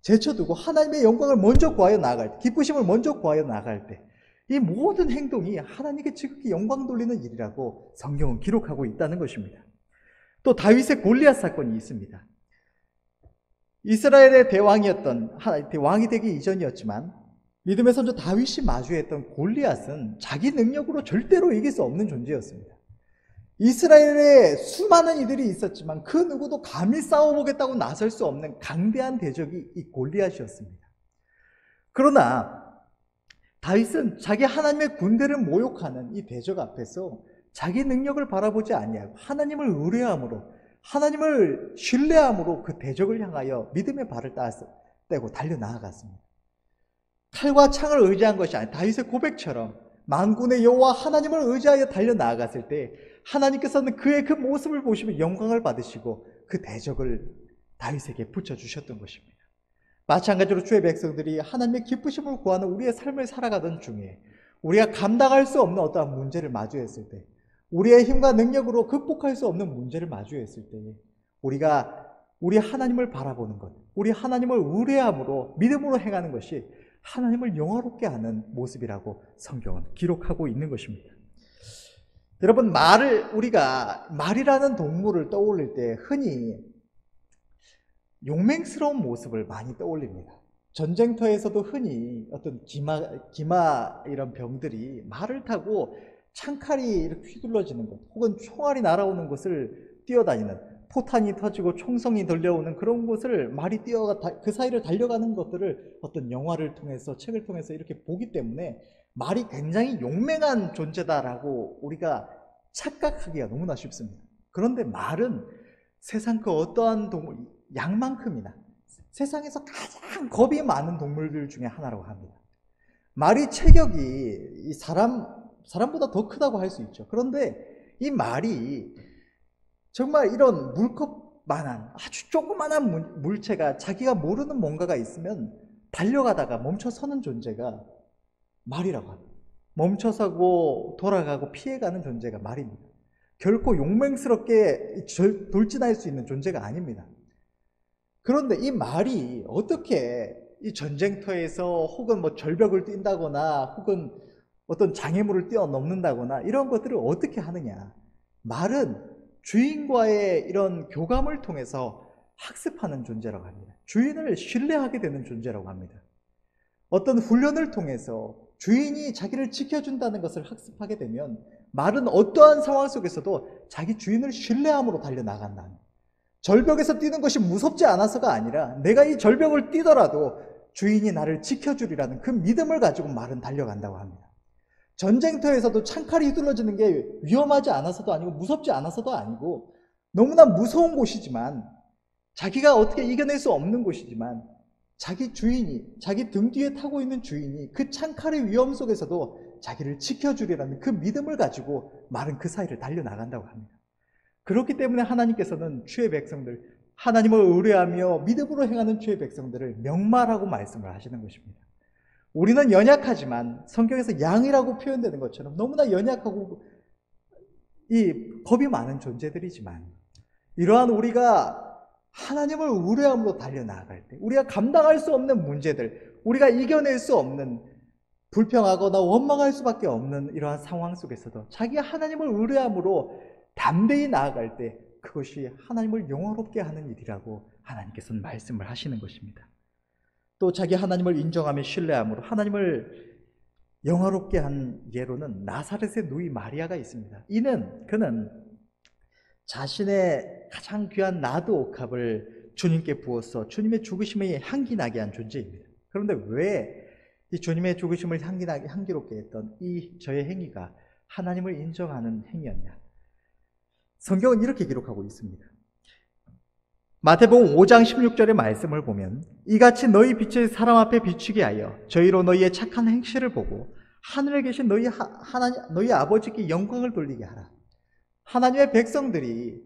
제쳐두고 하나님의 영광을 먼저 구하여 나아갈 때 기쁘심을 먼저 구하여 나아갈 때 이 모든 행동이 하나님께 지극히 영광 돌리는 일이라고 성경은 기록하고 있다는 것입니다. 또 다윗의 골리앗 사건이 있습니다. 이스라엘의 대왕이었던 왕이 되기 이전이었지만 믿음의 선조 다윗이 마주했던 골리앗은 자기 능력으로 절대로 이길 수 없는 존재였습니다. 이스라엘에 수많은 이들이 있었지만 그 누구도 감히 싸워보겠다고 나설 수 없는 강대한 대적이 이 골리앗이었습니다. 그러나 다윗은 자기 하나님의 군대를 모욕하는 이 대적 앞에서 자기 능력을 바라보지 아니하고 하나님을 의뢰함으로 하나님을 신뢰함으로 그 대적을 향하여 믿음의 발을 떼고 달려나아갔습니다. 칼과 창을 의지한 것이 아니라 다윗의 고백처럼 만군의 여호와 하나님을 의지하여 달려나아갔을 때 하나님께서는 그의 그 모습을 보시며 영광을 받으시고 그 대적을 다윗에게 붙여주셨던 것입니다. 마찬가지로 주의 백성들이 하나님의 기쁘심을 구하는 우리의 삶을 살아가던 중에 우리가 감당할 수 없는 어떠한 문제를 마주했을 때 우리의 힘과 능력으로 극복할 수 없는 문제를 마주했을 때 우리가 우리 하나님을 바라보는 것, 우리 하나님을 의뢰함으로 믿음으로 행하는 것이 하나님을 영화롭게 하는 모습이라고 성경은 기록하고 있는 것입니다. 여러분, 우리가 말이라는 동물을 떠올릴 때 흔히 용맹스러운 모습을 많이 떠올립니다. 전쟁터에서도 흔히 어떤 기마 이런 병들이 말을 타고 창칼이 이렇게 휘둘러지는 것, 혹은 총알이 날아오는 것을 뛰어다니는, 포탄이 터지고 총성이 들려오는 그런 곳을 말이 그 사이를 달려가는 것들을 어떤 영화를 통해서, 책을 통해서 이렇게 보기 때문에 말이 굉장히 용맹한 존재다라고 우리가 착각하기가 너무나 쉽습니다. 그런데 말은 세상 그 어떠한 동물, 양만큼이나 세상에서 가장 겁이 많은 동물들 중에 하나라고 합니다. 말이 체격이 사람보다 더 크다고 할 수 있죠. 그런데 이 말이 정말 이런 물컵만한 아주 조그만한 물체가 자기가 모르는 뭔가가 있으면 달려가다가 멈춰서는 존재가 말이라고 합니다. 멈춰서고 돌아가고 피해가는 존재가 말입니다. 결코 용맹스럽게 돌진할 수 있는 존재가 아닙니다. 그런데 이 말이 어떻게 이 전쟁터에서 혹은 뭐 절벽을 뛴다거나 혹은 어떤 장애물을 뛰어넘는다거나 이런 것들을 어떻게 하느냐. 말은 주인과의 이런 교감을 통해서 학습하는 존재라고 합니다. 주인을 신뢰하게 되는 존재라고 합니다. 어떤 훈련을 통해서 주인이 자기를 지켜준다는 것을 학습하게 되면 말은 어떠한 상황 속에서도 자기 주인을 신뢰함으로 달려나간다. 절벽에서 뛰는 것이 무섭지 않아서가 아니라 내가 이 절벽을 뛰더라도 주인이 나를 지켜주리라는 그 믿음을 가지고 말은 달려간다고 합니다. 전쟁터에서도 창칼이 휘둘러지는 게 위험하지 않아서도 아니고 무섭지 않아서도 아니고 너무나 무서운 곳이지만 자기가 어떻게 이겨낼 수 없는 곳이지만 자기 주인이, 자기 등 뒤에 타고 있는 주인이 그 창칼의 위험 속에서도 자기를 지켜주리라는 그 믿음을 가지고 말은 그 사이를 달려나간다고 합니다. 그렇기 때문에 하나님께서는 주의 백성들, 하나님을 의뢰하며 믿음으로 행하는 주의 백성들을 명말하고 말씀을 하시는 것입니다. 우리는 연약하지만 성경에서 양이라고 표현되는 것처럼 너무나 연약하고 이 겁이 많은 존재들이지만 이러한 우리가 하나님을 의뢰함으로 달려나갈 때 우리가 감당할 수 없는 문제들, 우리가 이겨낼 수 없는 불평하거나 원망할 수밖에 없는 이러한 상황 속에서도 자기가 하나님을 의뢰함으로 담대히 나아갈 때 그것이 하나님을 영화롭게 하는 일이라고 하나님께서는 말씀을 하시는 것입니다. 또 자기 하나님을 인정하며 신뢰함으로 하나님을 영화롭게 한 예로는 나사렛의 누이 마리아가 있습니다. 그는 자신의 가장 귀한 나드 옥합을 주님께 부어서 주님의 죽으심에 향기나게 한 존재입니다. 그런데 왜 이 주님의 죽으심을 향기롭게 했던 이 저의 행위가 하나님을 인정하는 행위였냐? 성경은 이렇게 기록하고 있습니다. 마태복음 5장 16절의 말씀을 보면 이같이 너희 빛을 사람 앞에 비추게 하여 저희로 너희의 착한 행실을 보고 하늘에 계신 너희 아버지께 영광을 돌리게 하라. 하나님의 백성들이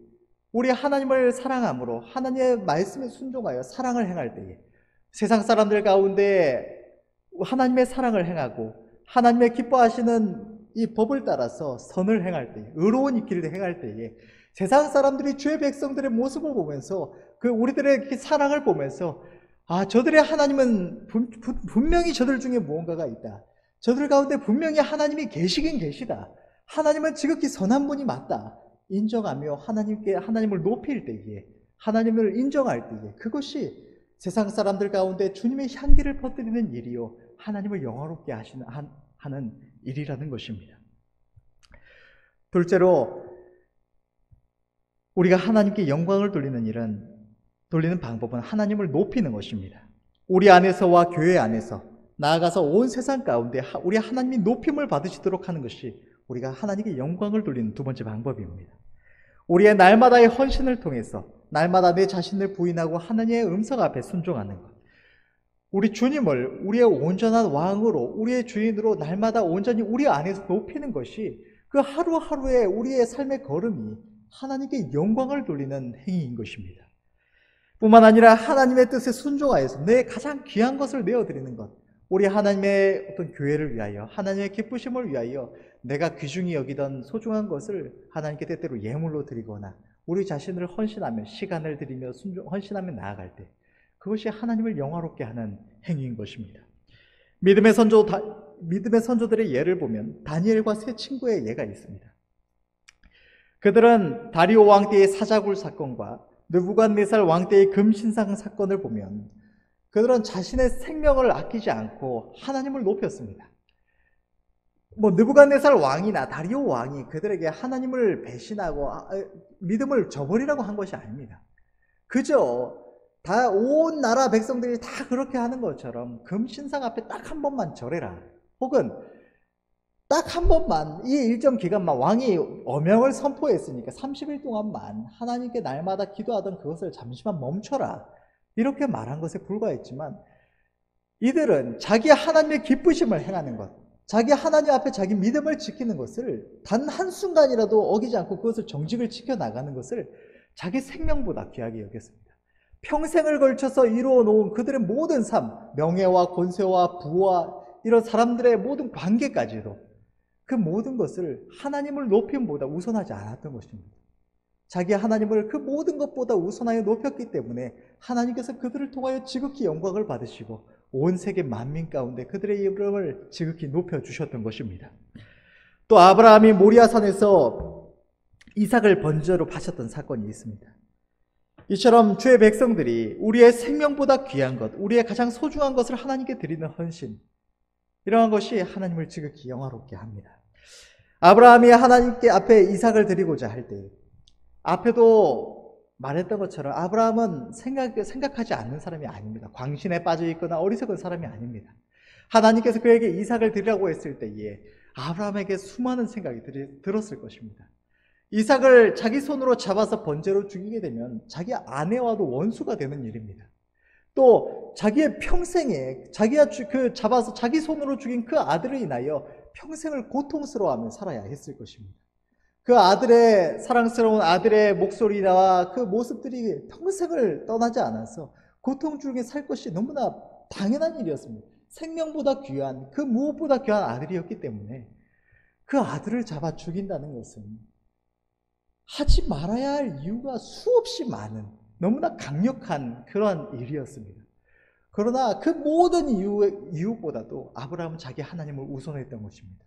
우리 하나님을 사랑함으로 하나님의 말씀에 순종하여 사랑을 행할 때에 세상 사람들 가운데 하나님의 사랑을 행하고 하나님의 기뻐하시는 이 법을 따라서 선을 행할 때에 의로운 길을 행할 때에 세상 사람들이 주의 백성들의 모습을 보면서 그 우리들의 사랑을 보면서 저들의 하나님은 분명히 저들 중에 무언가가 있다. 저들 가운데 분명히 하나님이 계시긴 계시다. 하나님은 지극히 선한 분이 맞다. 인정하며 하나님을 높일 때에 하나님을 인정할 때에 그것이 세상 사람들 가운데 주님의 향기를 퍼뜨리는 일이요 하나님을 영화롭게 하는 일이라는 것입니다. 둘째로 우리가 하나님께 영광을 돌리는 방법은 하나님을 높이는 것입니다. 우리 안에서와 교회 안에서 나아가서 온 세상 가운데 우리 하나님이 높임을 받으시도록 하는 것이 우리가 하나님께 영광을 돌리는 두 번째 방법입니다. 우리의 날마다의 헌신을 통해서 날마다 내 자신을 부인하고 하나님의 음성 앞에 순종하는 것. 우리 주님을 우리의 온전한 왕으로 우리의 주인으로 날마다 온전히 우리 안에서 높이는 것이 그 하루하루의 우리의 삶의 걸음이 하나님께 영광을 돌리는 행위인 것입니다. 뿐만 아니라 하나님의 뜻에 순종하여서 내 가장 귀한 것을 내어드리는 것. 우리 하나님의 어떤 교회를 위하여 하나님의 기쁘심을 위하여 내가 귀중히 여기던 소중한 것을 하나님께 때때로 예물로 드리거나 우리 자신을 헌신하며 시간을 들이며 헌신하며 나아갈 때 그것이 하나님을 영화롭게 하는 행위인 것입니다. 믿음의 선조들의 예를 보면 다니엘과 세 친구의 예가 있습니다. 그들은 다리오 왕 때의 사자굴 사건과 느부갓네살 왕 때의 금신상 사건을 보면 그들은 자신의 생명을 아끼지 않고 하나님을 높였습니다. 느부갓네살 왕이나 다리오 왕이 그들에게 하나님을 배신하고 믿음을 저버리라고 한 것이 아닙니다. 그저 다 온 나라 백성들이 다 그렇게 하는 것처럼 금신상 앞에 딱 한 번만 절해라. 혹은 딱 한 번만 이 일정 기간만 왕이 어명을 선포했으니까 30일 동안만 하나님께 날마다 기도하던 그것을 잠시만 멈춰라. 이렇게 말한 것에 불과했지만 이들은 자기 하나님의 기쁘심을 행하는 것, 자기 하나님 앞에 자기 믿음을 지키는 것을 단 한순간이라도 어기지 않고 그것을 정직을 지켜나가는 것을 자기 생명보다 귀하게 여겼습니다. 평생을 걸쳐서 이루어 놓은 그들의 모든 삶, 명예와 권세와 부와 이런 사람들의 모든 관계까지도 그 모든 것을 하나님을 높임보다 우선하지 않았던 것입니다. 자기 하나님을 그 모든 것보다 우선하여 높였기 때문에 하나님께서 그들을 통하여 지극히 영광을 받으시고 온 세계 만민 가운데 그들의 이름을 지극히 높여주셨던 것입니다. 또 아브라함이 모리아산에서 이삭을 번제로 바쳤던 사건이 있습니다. 이처럼 주의 백성들이 우리의 생명보다 귀한 것, 우리의 가장 소중한 것을 하나님께 드리는 헌신, 이러한 것이 하나님을 지극히 영화롭게 합니다. 아브라함이 하나님께 앞에 이삭을 드리고자 할 때 앞에도 말했던 것처럼 아브라함은 생각하지 않는 사람이 아닙니다. 광신에 빠져 있거나 어리석은 사람이 아닙니다. 하나님께서 그에게 이삭을 드리라고 했을 때에 아브라함에게 수많은 생각이 들었을 것입니다. 이삭을 자기 손으로 잡아서 번제로 죽이게 되면 자기 아내와도 원수가 되는 일입니다. 또 자기의 평생에 자기가 잡아서 자기 손으로 죽인 그 아들을 인하여 평생을 고통스러워하며 살아야 했을 것입니다. 그 아들의 사랑스러운 아들의 목소리와 그 모습들이 평생을 떠나지 않아서 고통 중에 살 것이 너무나 당연한 일이었습니다. 생명보다 귀한, 그 무엇보다 귀한 아들이었기 때문에 그 아들을 잡아 죽인다는 것은 하지 말아야 할 이유가 수없이 많은, 너무나 강력한 그러한 일이었습니다. 그러나 그 모든 이유보다도 아브라함은 자기 하나님을 우선했던 것입니다.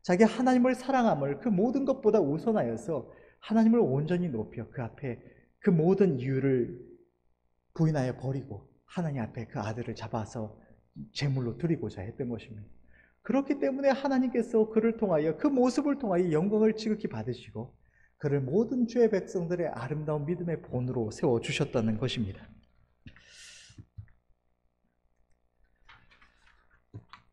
자기 하나님을 사랑함을 그 모든 것보다 우선하여서 하나님을 온전히 높여 그 앞에 그 모든 이유를 부인하여 버리고 하나님 앞에 그 아들을 잡아서 제물로 드리고자 했던 것입니다. 그렇기 때문에 하나님께서 그를 통하여 그 모습을 통하여 영광을 지극히 받으시고 그를 모든 주의 백성들의 아름다운 믿음의 본으로 세워주셨다는 것입니다.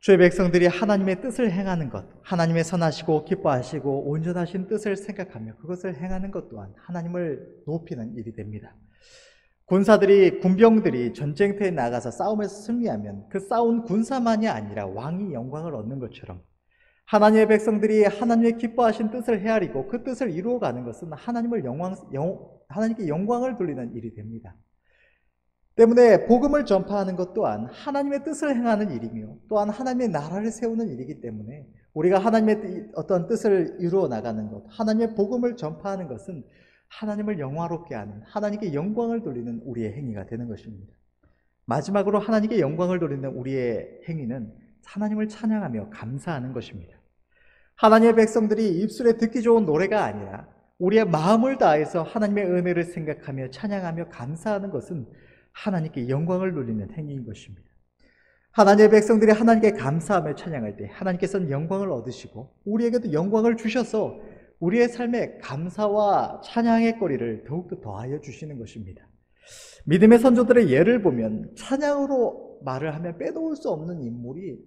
주의 백성들이 하나님의 뜻을 행하는 것, 하나님의 선하시고 기뻐하시고 온전하신 뜻을 생각하며 그것을 행하는 것 또한 하나님을 높이는 일이 됩니다. 군병들이 전쟁터에 나가서 싸움에서 승리하면 그 싸운 군사만이 아니라 왕이 영광을 얻는 것처럼 하나님의 백성들이 하나님의 기뻐하신 뜻을 헤아리고 그 뜻을 이루어가는 것은 하나님께 영광을 돌리는 일이 됩니다. 때문에 복음을 전파하는 것 또한 하나님의 뜻을 행하는 일이며 또한 하나님의 나라를 세우는 일이기 때문에 우리가 하나님의 어떤 뜻을 이루어 나가는 것, 하나님의 복음을 전파하는 것은 하나님을 영화롭게 하는, 하나님께 영광을 돌리는 우리의 행위가 되는 것입니다. 마지막으로 하나님께 영광을 돌리는 우리의 행위는 하나님을 찬양하며 감사하는 것입니다. 하나님의 백성들이 입술에 듣기 좋은 노래가 아니라 우리의 마음을 다해서 하나님의 은혜를 생각하며 찬양하며 감사하는 것은 하나님께 영광을 돌리는 행위인 것입니다. 하나님의 백성들이 하나님께 감사하며 찬양할 때 하나님께서는 영광을 얻으시고 우리에게도 영광을 주셔서 우리의 삶에 감사와 찬양의 거리를 더욱더 더하여 주시는 것입니다. 믿음의 선조들의 예를 보면 찬양으로 말을 하면 빼놓을 수 없는 인물이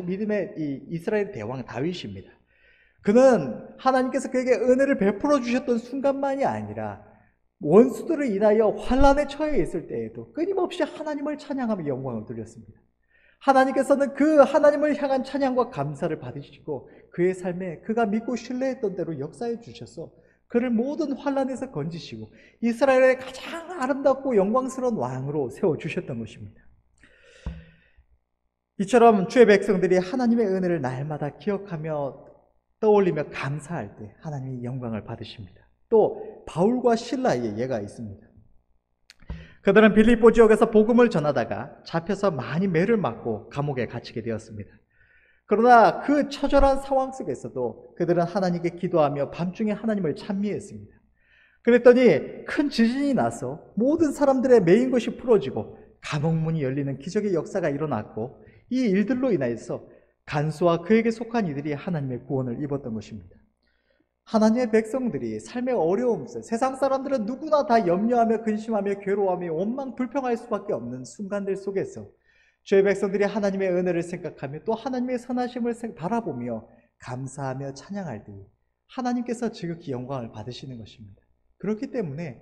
믿음의 이스라엘 대왕 다윗입니다. 그는 하나님께서 그에게 은혜를 베풀어 주셨던 순간만이 아니라 원수들을 인하여 환난에 처해 있을 때에도 끊임없이 하나님을 찬양하며 영광을 돌렸습니다. 하나님께서는 그 하나님을 향한 찬양과 감사를 받으시고 그의 삶에 그가 믿고 신뢰했던 대로 역사해 주셔서 그를 모든 환난에서 건지시고 이스라엘의 가장 아름답고 영광스러운 왕으로 세워주셨던 것입니다. 이처럼 주의 백성들이 하나님의 은혜를 날마다 기억하며 떠올리며 감사할 때 하나님이 영광을 받으십니다. 또 바울과 실라의 예가 있습니다. 그들은 빌립보 지역에서 복음을 전하다가 잡혀서 많이 매를 맞고 감옥에 갇히게 되었습니다. 그러나 그 처절한 상황 속에서도 그들은 하나님께 기도하며 밤중에 하나님을 찬미했습니다. 그랬더니 큰 지진이 나서 모든 사람들의 매인 것이 풀어지고 감옥문이 열리는 기적의 역사가 일어났고 이 일들로 인하여서 간수와 그에게 속한 이들이 하나님의 구원을 입었던 것입니다. 하나님의 백성들이 삶의 어려움 속, 세상 사람들은 누구나 다 염려하며 근심하며 괴로워하며 원망 불평할 수밖에 없는 순간들 속에서 주의 백성들이 하나님의 은혜를 생각하며 또 하나님의 선하심을 바라보며 감사하며 찬양할 때 하나님께서 지극히 영광을 받으시는 것입니다. 그렇기 때문에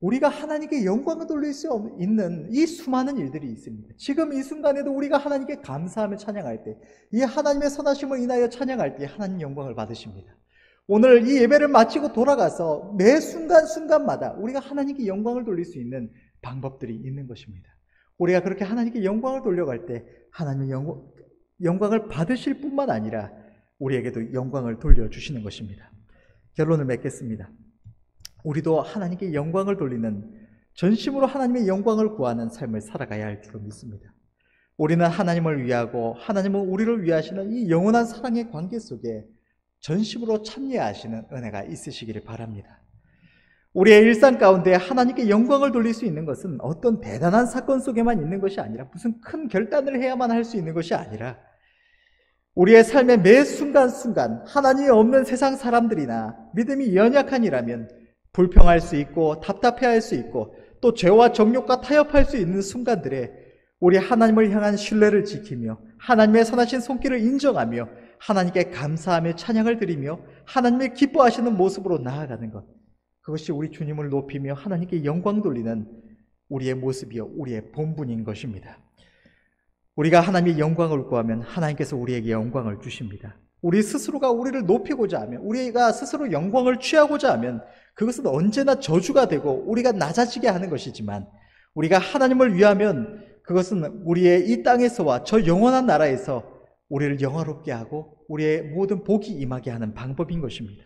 우리가 하나님께 영광을 돌릴 수 있는 이 수많은 일들이 있습니다. 지금 이 순간에도 우리가 하나님께 감사하며 찬양할 때, 이 하나님의 선하심을 인하여 찬양할 때 하나님 영광을 받으십니다. 오늘 이 예배를 마치고 돌아가서 매 순간순간마다 우리가 하나님께 영광을 돌릴 수 있는 방법들이 있는 것입니다. 우리가 그렇게 하나님께 영광을 돌려갈 때 하나님의 영광을 받으실 뿐만 아니라 우리에게도 영광을 돌려주시는 것입니다. 결론을 맺겠습니다. 우리도 하나님께 영광을 돌리는, 전심으로 하나님의 영광을 구하는 삶을 살아가야 할 줄로 믿습니다. 우리는 하나님을 위하고 하나님은 우리를 위하시는 이 영원한 사랑의 관계 속에 전심으로 참여하시는 은혜가 있으시기를 바랍니다. 우리의 일상 가운데 하나님께 영광을 돌릴 수 있는 것은 어떤 대단한 사건 속에만 있는 것이 아니라, 무슨 큰 결단을 해야만 할 수 있는 것이 아니라, 우리의 삶의 매 순간순간 하나님이 없는 세상 사람들이나 믿음이 연약한이라면 불평할 수 있고 답답해할 수 있고 또 죄와 정욕과 타협할 수 있는 순간들에 우리 하나님을 향한 신뢰를 지키며 하나님의 선하신 손길을 인정하며 하나님께 감사하며 찬양을 드리며 하나님의 기뻐하시는 모습으로 나아가는 것, 그것이 우리 주님을 높이며 하나님께 영광 돌리는 우리의 모습이요 우리의 본분인 것입니다. 우리가 하나님의 영광을 구하면 하나님께서 우리에게 영광을 주십니다. 우리 스스로가 우리를 높이고자 하면, 우리가 스스로 영광을 취하고자 하면 그것은 언제나 저주가 되고 우리가 낮아지게 하는 것이지만, 우리가 하나님을 위하면 그것은 우리의 이 땅에서와 저 영원한 나라에서 우리를 영화롭게 하고 우리의 모든 복이 임하게 하는 방법인 것입니다.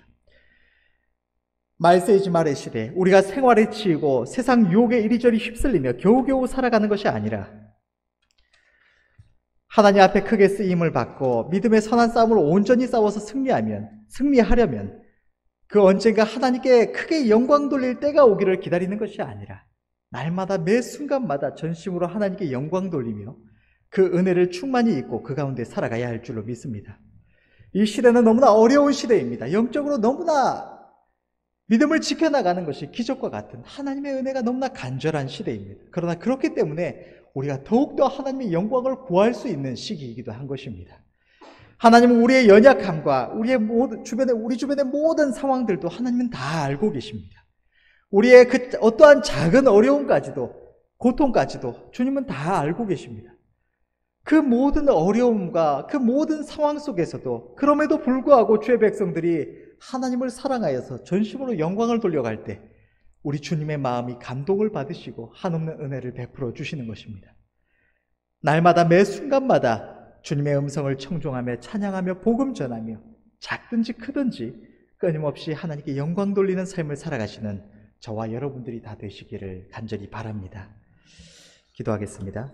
말세이지 말의 시대, 우리가 생활에 치이고 세상 유혹에 이리저리 휩쓸리며 겨우겨우 살아가는 것이 아니라 하나님 앞에 크게 쓰임을 받고 믿음의 선한 싸움을 온전히 싸워서 승리하려면 그 언젠가 하나님께 크게 영광 돌릴 때가 오기를 기다리는 것이 아니라 날마다 매 순간마다 전심으로 하나님께 영광 돌리며 그 은혜를 충만히 입고 그 가운데 살아가야 할 줄로 믿습니다. 이 시대는 너무나 어려운 시대입니다. 영적으로 너무나 믿음을 지켜나가는 것이 기적과 같은 하나님의 은혜가 너무나 간절한 시대입니다. 그러나 그렇기 때문에 우리가 더욱더 하나님의 영광을 구할 수 있는 시기이기도 한 것입니다. 하나님은 우리의 연약함과 우리 주변의 모든 상황들도 하나님은 다 알고 계십니다. 우리의 그 어떠한 작은 어려움까지도, 고통까지도 주님은 다 알고 계십니다. 그 모든 어려움과 그 모든 상황 속에서도 그럼에도 불구하고 주의 백성들이 하나님을 사랑하여서 전심으로 영광을 돌려갈 때 우리 주님의 마음이 감동을 받으시고 한없는 은혜를 베풀어 주시는 것입니다. 날마다 매 순간마다 주님의 음성을 청종하며 찬양하며 복음 전하며 작든지 크든지 끊임없이 하나님께 영광 돌리는 삶을 살아가시는 저와 여러분들이 다 되시기를 간절히 바랍니다. 기도하겠습니다.